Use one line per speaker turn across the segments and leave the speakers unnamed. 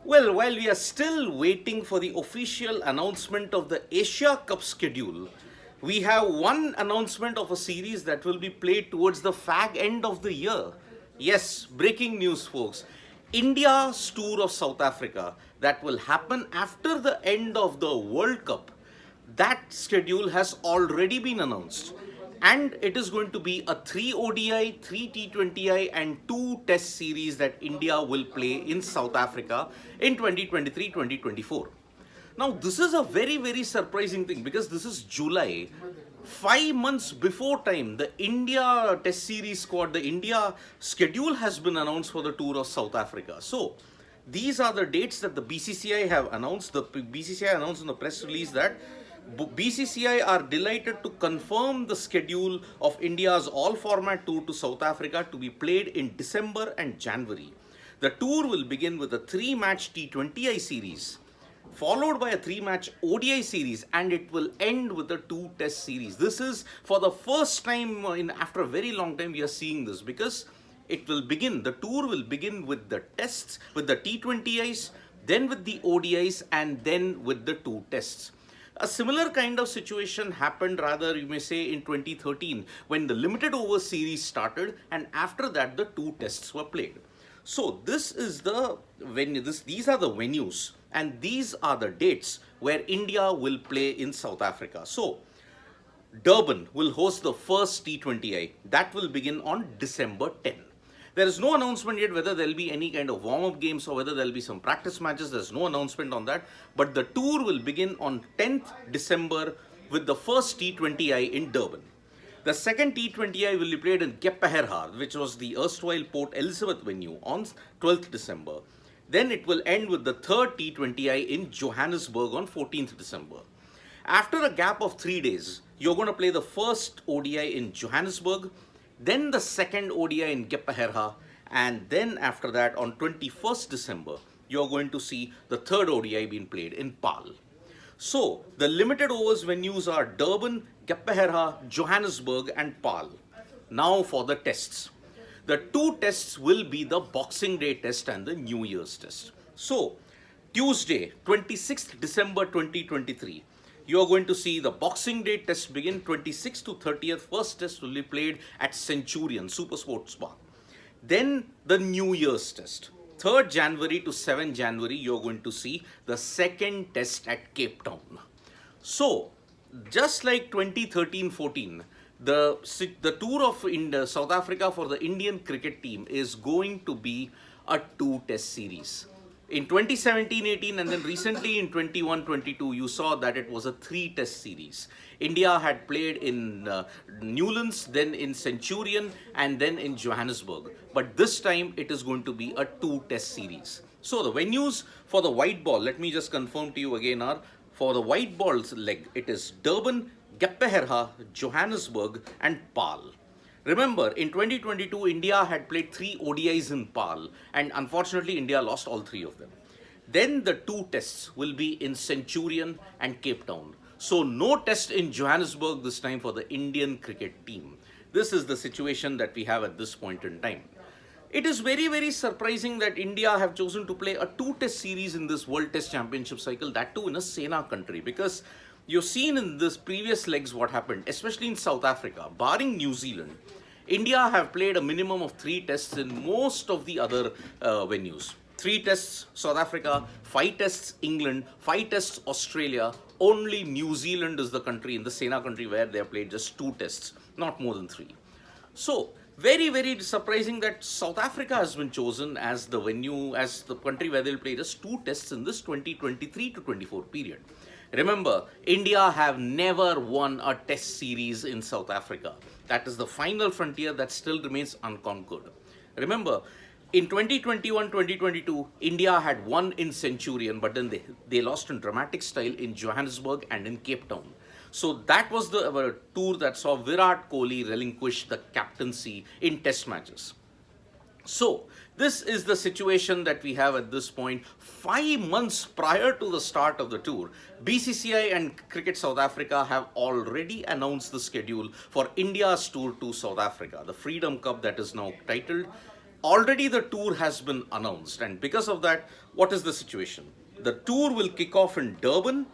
Well, while we are still waiting for the official announcement of the Asia Cup schedule, we have one announcement of a series that will be played towards the fag end of the year. Yes, breaking news, folks. India's tour of South Africa that will happen after the end of the World Cup, that schedule has already been announced. And it is going to be a 3 ODI, 3 T20I, and 2 Test series that India will play in South Africa in 2023-2024. Now, this is a very, very surprising thing because this is July. 5 months before time, the India Test Series squad, the India schedule has been announced for the tour of South Africa. So, these are the dates that the BCCI have announced. The BCCI announced in the press release that BCCI are delighted to confirm the schedule of India's all-format tour to South Africa to be played in December and January. The tour will begin with a 3-match T20I series, followed by a 3-match ODI series, and it will end with a 2-test series. This is for the first time after a very long time we are seeing this, because the tour will begin with the tests, with the T20Is, then with the ODIs, and then with the 2 tests. A similar kind of situation happened, rather you may say, in 2013 when the limited over series started, and after that the 2 tests were played. So this is the venue, these are the venues, and these are the dates where India will play in South Africa. So Durban will host the first T20I. That will begin on December 10. There is no announcement yet whether there will be any kind of warm-up games or whether there will be some practice matches. There's no announcement on that. But the tour will begin on 10th December with the first T20I in Durban. The second T20I will be played in Keppel, which was the erstwhile Port Elizabeth venue, on 12th December. Then it will end with the third T20I in Johannesburg on 14th December. After a gap of 3 days, you're going to play the first ODI in Johannesburg, then the second ODI in Keppel, and then after that on 21st December, you're going to see the third ODI being played in Paarl. So, the limited overs venues are Durban, Keppel, Johannesburg, and Paarl. Now for the tests. The 2 tests will be the Boxing Day test and the New Year's test. So, Tuesday, 26th December 2023, you are going to see the Boxing Day test begin 26th to 30th. First test will be played at Centurion Super Sports Park. Then the New Year's test. 3rd January to 7th January, you're going to see the second test at Cape Town. So, just like 2013-14, the tour of South Africa for the Indian cricket team is going to be a 2-test series. In 2017-18 and then recently in 21-22, you saw that it was a 3-test series. India had played in Newlands, then in Centurion, and then in Johannesburg. But this time it is going to be a 2-test series. So the venues for the white ball, let me just confirm to you again, are for the white ball's leg, it is Durban, Keppel, Johannesburg, and Paarl. Remember, in 2022, India had played 3 ODIs in Paarl, and unfortunately, India lost all 3 of them. Then the 2 tests will be in Centurion and Cape Town. So, no test in Johannesburg this time for the Indian cricket team. This is the situation that we have at this point in time. It is very, very surprising that India have chosen to play a 2-test series in this World Test Championship cycle, that too in a Sena country, because you've seen in this previous legs what happened, especially in South Africa, barring New Zealand. India have played a minimum of 3 tests in most of the other venues. 3 tests South Africa, 5 tests England, 5 tests Australia. Only New Zealand is the country in the Sena country where they have played just 2 tests, not more than 3. So, very, very surprising that South Africa has been chosen as the venue, as the country where they'll play just 2 tests in this 2023 to 24 period. Remember, India have never won a test series in South Africa. That is the final frontier that still remains unconquered. Remember, in 2021-2022, India had won in Centurion, but then they lost in dramatic style in Johannesburg and in Cape Town. So that was the tour that saw Virat Kohli relinquish the captaincy in test matches. So, this is the situation that we have at this point. 5 months prior to the start of the tour, BCCI and Cricket South Africa have already announced the schedule for India's tour to South Africa, the Freedom Cup that is now titled. Already the tour has been announced, and because of that, what is the situation? The tour will kick off in Durban,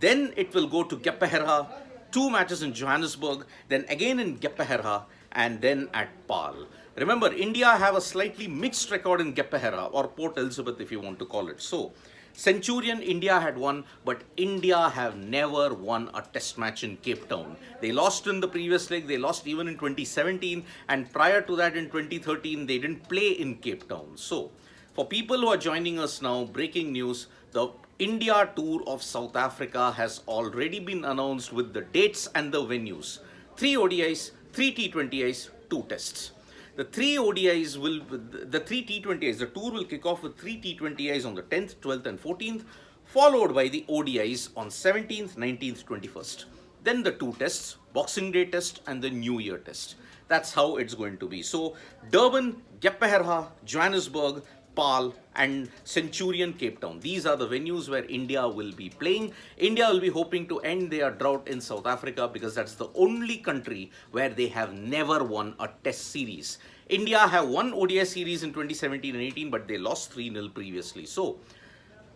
then it will go to Gqeberha, 2 matches in Johannesburg, then again in Gqeberha, and then at Paarl. Remember, India have a slightly mixed record in Gqeberha, or Port Elizabeth if you want to call it. So, Centurion India had won, but India have never won a test match in Cape Town. They lost in the previous leg, they lost even in 2017, and prior to that in 2013, they didn't play in Cape Town. So, for people who are joining us now, breaking news, the India tour of South Africa has already been announced with the dates and the venues. 3 ODIs, 3 T20Is, 2 tests. The 3 ODIs will, the 3 T20Is, the tour will kick off with 3 T20Is on the 10th, 12th and 14th, followed by the ODIs on 17th, 19th, 21st. Then the 2 tests, Boxing Day test and the New Year test. That's how it's going to be. So, Durban, Gqeberha, Johannesburg, Paarl and Centurion Cape Town. These are the venues where India will be playing. India will be hoping to end their drought in South Africa because that's the only country where they have never won a test series. India have won ODI series in 2017 and 18, but they lost 3-0 previously. So,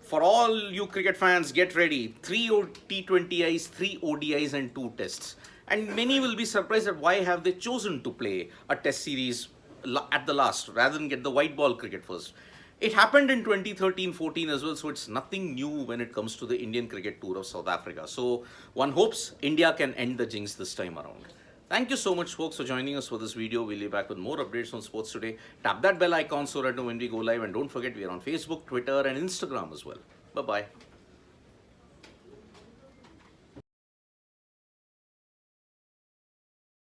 for all you cricket fans, get ready. 3 T20Is, 3 ODIs and 2 tests. And many will be surprised at why have they chosen to play a test series at the last rather than get the white ball cricket first. It happened in 2013-14 as well, so it's nothing new when it comes to the Indian cricket tour of South Africa. So one hopes India can end the jinx this time around. Thank you so much, folks, for joining us for this video. We'll be back with more updates on sports today. Tap that bell icon so that when we go live, and don't forget we are on Facebook, Twitter and Instagram as well. Bye-bye.